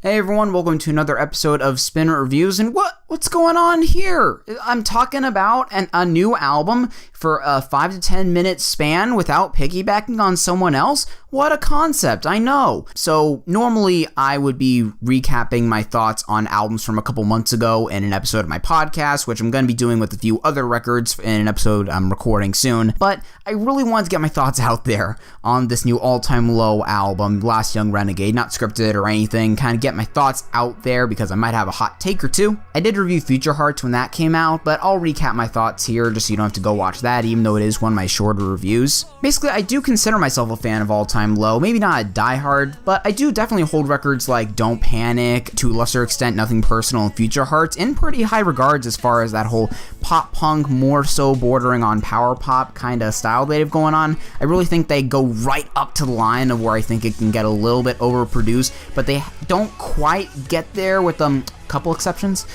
Hey everyone, welcome to another episode of Spinner Reviews, and what's going on here? I'm talking about a new album for a 5 to 10 minute span without piggybacking on someone else? What a concept, I know. So normally I would be recapping my thoughts on albums from a couple months ago in an episode of my podcast, which I'm going to be doing with a few other records in an episode I'm recording soon, but I really wanted to get my thoughts out there on this new All-Time Low album, Last Young Renegade, not scripted or anything, kind of get my thoughts out there because I might have a hot take or two. I did review Future Hearts when that came out, but I'll recap my thoughts here just so you don't have to go watch that, even though it is one of my shorter reviews. Basically, I do consider myself a fan of All-Time Low, maybe not a diehard, but I do definitely hold records like Don't Panic, to a lesser extent Nothing Personal, and Future Hearts in pretty high regards as far as that whole pop punk, more so bordering on power pop kind of style they have going on. I really think they go right up to the line of where I think it can get a little bit overproduced, but they don't quite get there with a couple exceptions.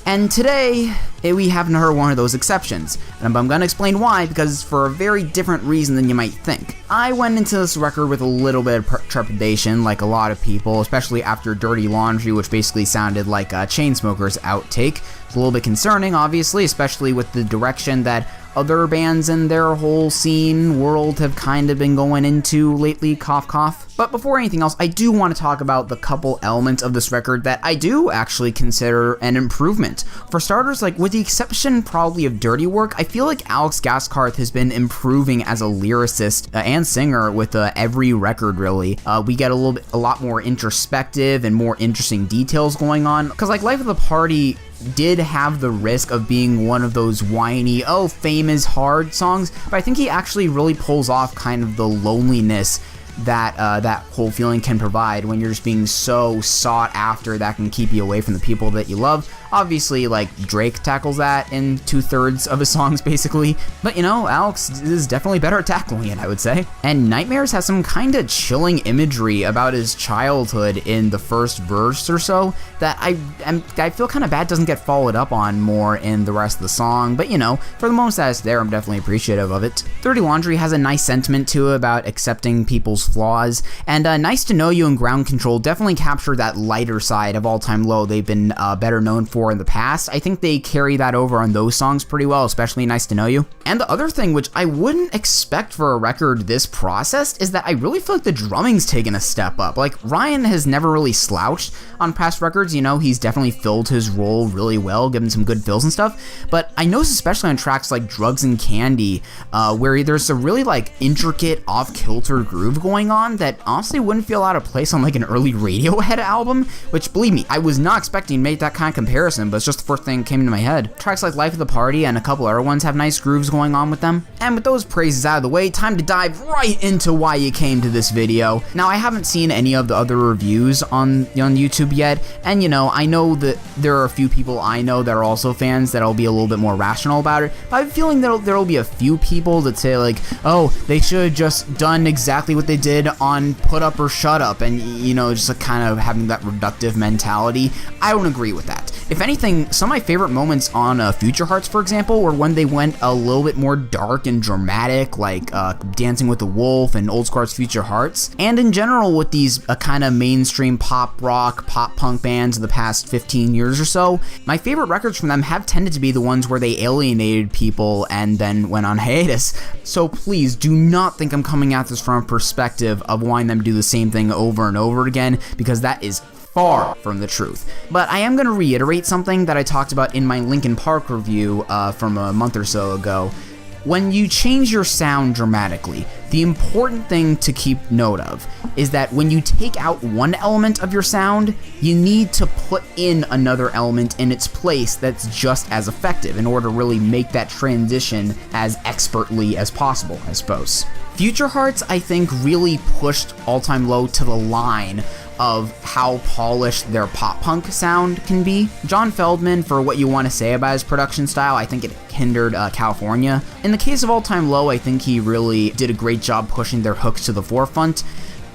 And today, we haven't heard one of those exceptions. And I'm going to explain why, because it's for a very different reason than you might think. I went into this record with a little bit of trepidation, like a lot of people, especially after Dirty Laundry, which basically sounded like a Chainsmokers outtake. It's a little bit concerning, obviously, especially with the direction that other bands in their whole scene world have kind of been going into lately, cough cough. But before anything else, I do want to talk about the couple elements of this record that I do actually consider an improvement. For starters, like with the exception probably of Dirty Work, I feel like Alex Gaskarth has been improving as a lyricist and singer with every record really. We get a lot more introspective and more interesting details going on, because like Life of the Party did have the risk of being one of those whiny, oh, fame is hard songs, but I think he actually really pulls off kind of the loneliness that that whole feeling can provide when you're just being so sought after that can keep you away from the people that you love. Obviously, like, Drake tackles that in 2/3 of his songs, basically. But, you know, Alex is definitely better at tackling it, I would say. And Nightmares has some kind of chilling imagery about his childhood in the first verse or so that I feel kind of bad doesn't get followed up on more in the rest of the song. But, you know, for the most that's there, I'm definitely appreciative of it. Dirty Laundry has a nice sentiment to it about accepting people's flaws. And Nice to Know You and Ground Control definitely capture that lighter side of All-Time Low they've been better known for in the past. I think they carry that over on those songs pretty well, especially Nice to Know You. And the other thing, which I wouldn't expect for a record this processed, is that I really feel like the drumming's taken a step up. Like, Ryan has never really slouched on past records, you know, he's definitely filled his role really well, given some good fills and stuff, but I noticed especially on tracks like Drugs and Candy, where there's a really like intricate off-kilter groove going on that honestly wouldn't feel out of place on like an early Radiohead album, which, believe me, I was not expecting to make that kind of comparison, but it's just the first thing that came into my head. Tracks like Life of the Party and a couple other ones have nice grooves going on with them. And with those praises out of the way, time to dive right into why you came to this video. Now, I haven't seen any of the other reviews on YouTube yet, and you know, I know that there are a few people I know that are also fans that'll be a little bit more rational about it, but I have a feeling there'll be a few people that say like, oh, they should have just done exactly what they did on Put Up or Shut Up, and you know, just like kind of having that reductive mentality. I don't agree with that. If anything, some of my favorite moments on Future Hearts, for example, were when they went a little bit more dark and dramatic, like Dancing with the Wolf and Old Squad's Future Hearts. And in general, with these kind of mainstream pop rock, pop punk bands of the past 15 years or so, my favorite records from them have tended to be the ones where they alienated people and then went on hiatus. So please do not think I'm coming at this from a perspective of wanting them to do the same thing over and over again, because that is far from the truth. But I am going to reiterate something that I talked about in my Linkin Park review from a month or so ago. When you change your sound dramatically, the important thing to keep note of is that when you take out one element of your sound, you need to put in another element in its place that's just as effective in order to really make that transition as expertly as possible, I suppose. Future Hearts, I think, really pushed All-Time Low to the line of how polished their pop punk sound can be. John Feldman, for what you want to say about his production style, I think it hindered California. In the case of All-Time Low, I think he really did a great job pushing their hooks to the forefront,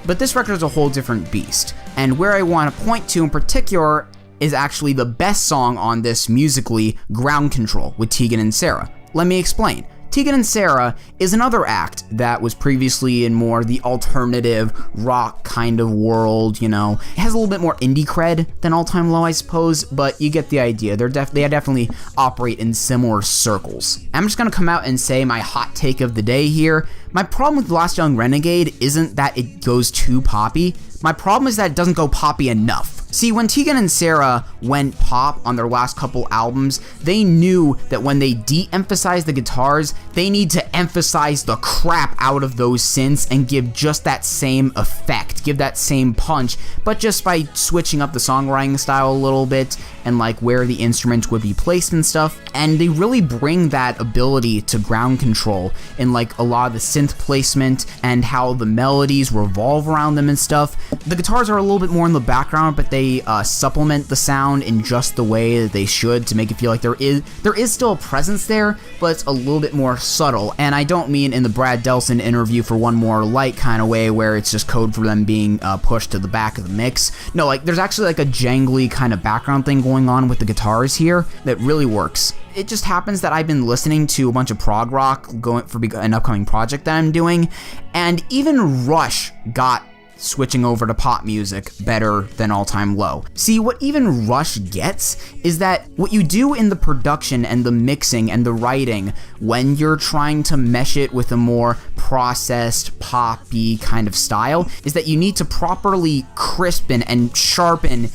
but this record is a whole different beast. And where I want to point to in particular is actually the best song on this musically, Ground Control, with Tegan and Sara. Let me explain. Tegan and Sara is another act that was previously in more the alternative rock kind of world, you know. It has a little bit more indie cred than All Time Low, I suppose, but you get the idea. They definitely operate in similar circles. I'm just gonna come out and say my hot take of the day here. My problem with Last Young Renegade isn't that it goes too poppy. My problem is that it doesn't go poppy enough. See, when Tegan and Sara went pop on their last couple albums, they knew that when they de-emphasize the guitars, they need to emphasize the crap out of those synths and give just that same effect, give that same punch, but just by switching up the songwriting style a little bit and like where the instruments would be placed and stuff. And they really bring that ability to ground control in like a lot of the synth placement and how the melodies revolve around them and stuff. The guitars are a little bit more in the background, but they supplement the sound in just the way that they should to make it feel like there is still a presence there, but it's a little bit more subtle. And I don't mean in the Brad Delson interview for One More Light kind of way where it's just code for them being pushed to the back of the mix. No, like there's actually like a jangly kind of background thing going on with the guitars here that really works. It just happens that I've been listening to a bunch of prog rock going for an upcoming project that I'm doing, and even Rush got switching over to pop music better than All Time Low. See, what even Rush gets is that what you do in the production and the mixing and the writing when you're trying to mesh it with a more processed, poppy kind of style is that you need to properly crispen and sharpen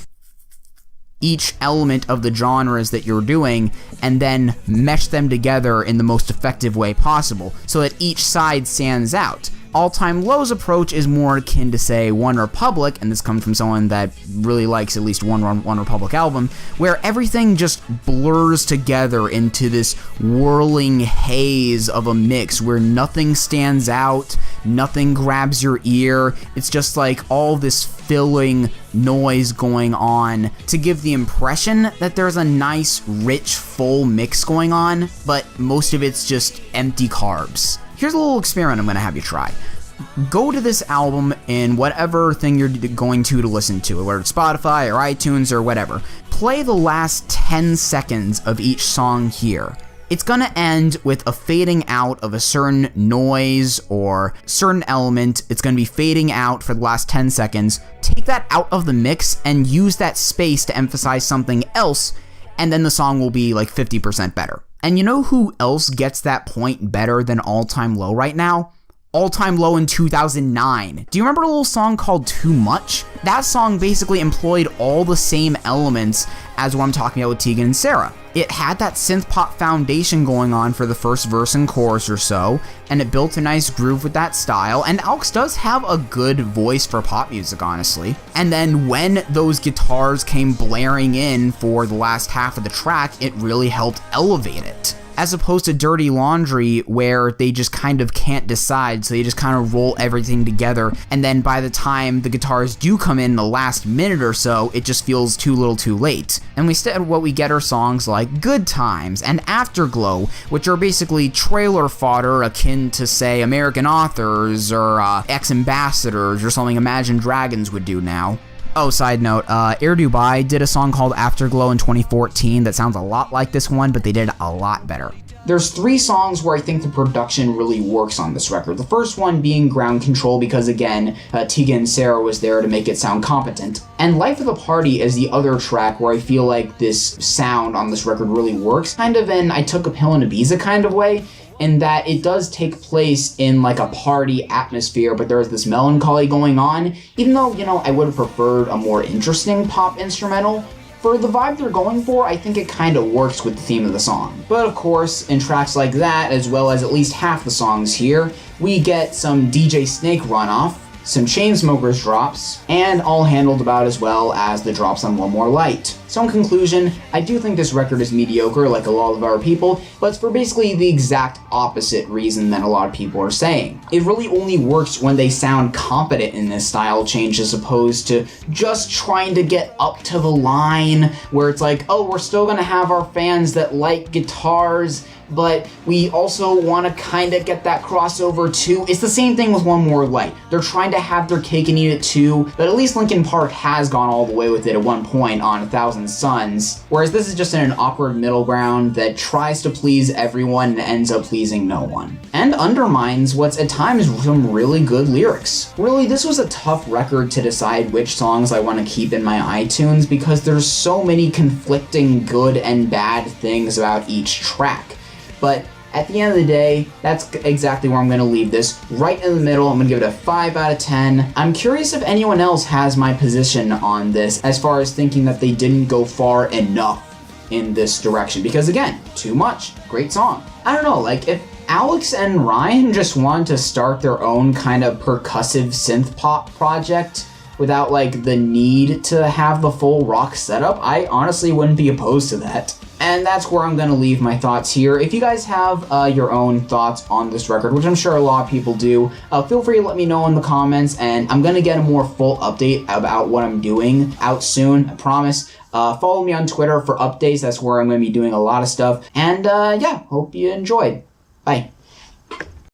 each element of the genres that you're doing and then mesh them together in the most effective way possible so that each side stands out. All Time Low's approach is more akin to, say, One Republic, and this comes from someone that really likes at least one Republic album, where everything just blurs together into this whirling haze of a mix where nothing stands out, nothing grabs your ear. It's just like all this filling noise going on to give the impression that there's a nice, rich, full mix going on, but most of it's just empty carbs. Here's a little experiment I'm going to have you try. Go to this album in whatever thing you're going to listen to, whether it's Spotify or iTunes or whatever. Play the last 10 seconds of each song here. It's going to end with a fading out of a certain noise or certain element. It's going to be fading out for the last 10 seconds. Take that out of the mix and use that space to emphasize something else, and then the song will be like 50% better. And you know who else gets that point better than All Time Low right now? All Time Low in 2009. Do you remember a little song called Too Much? That song basically employed all the same elements as what I'm talking about with Tegan and Sara. It had that synth pop foundation going on for the first verse and chorus or so, and it built a nice groove with that style, and Alex does have a good voice for pop music, honestly. And then when those guitars came blaring in for the last half of the track, it really helped elevate it. As opposed to Dirty Laundry, where they just kind of can't decide, so they just kind of roll everything together, and then by the time the guitars do come in the last minute or so, it just feels too little too late. And instead what we get are songs like Good Times and Afterglow, which are basically trailer fodder akin to, say, American Authors or Ex-Ambassadors or something Imagine Dragons would do now. Oh, side note, Air Dubai did a song called Afterglow in 2014 that sounds a lot like this one, but they did it a lot better. There's 3 songs where I think the production really works on this record. The first one being Ground Control because, again, Tegan and Sara was there to make it sound competent. And Life of the Party is the other track where I feel like this sound on this record really works, kind of in I Took a Pill in Ibiza kind of way, in that it does take place in like a party atmosphere, but there's this melancholy going on, even though, you know, I would have preferred a more interesting pop instrumental. For the vibe they're going for, I think it kind of works with the theme of the song. But of course, in tracks like that, as well as at least half the songs here, we get some DJ Snake runoff, some Chainsmokers drops, and all handled about as well as the drops on One More Light. So in conclusion, I do think this record is mediocre like a lot of our people, but it's for basically the exact opposite reason that a lot of people are saying. It really only works when they sound competent in this style change as opposed to just trying to get up to the line where it's like, oh, we're still gonna have our fans that like guitars but we also want to kind of get that crossover too. It's the same thing with One More Light. They're trying to have their cake and eat it too, but at least Linkin Park has gone all the way with it at one point on 1,000 Suns, whereas this is just in an awkward middle ground that tries to please everyone and ends up pleasing no one, and undermines what's at times some really good lyrics. Really, this was a tough record to decide which songs I want to keep in my iTunes because there's so many conflicting good and bad things about each track. But at the end of the day, that's exactly where I'm going to leave this, right in the middle. I'm going to give it a 5 out of 10. I'm curious if anyone else has my position on this as far as thinking that they didn't go far enough in this direction, because again, too much. Great song. I don't know, like if Alex and Ryan just wanted to start their own kind of percussive synth pop project without like the need to have the full rock setup, I honestly wouldn't be opposed to that. And that's where I'm going to leave my thoughts here. If you guys have your own thoughts on this record, which I'm sure a lot of people do, feel free to let me know in the comments, and I'm going to get a more full update about what I'm doing out soon, I promise. Follow me on Twitter for updates. That's where I'm going to be doing a lot of stuff. And yeah, hope you enjoyed. Bye.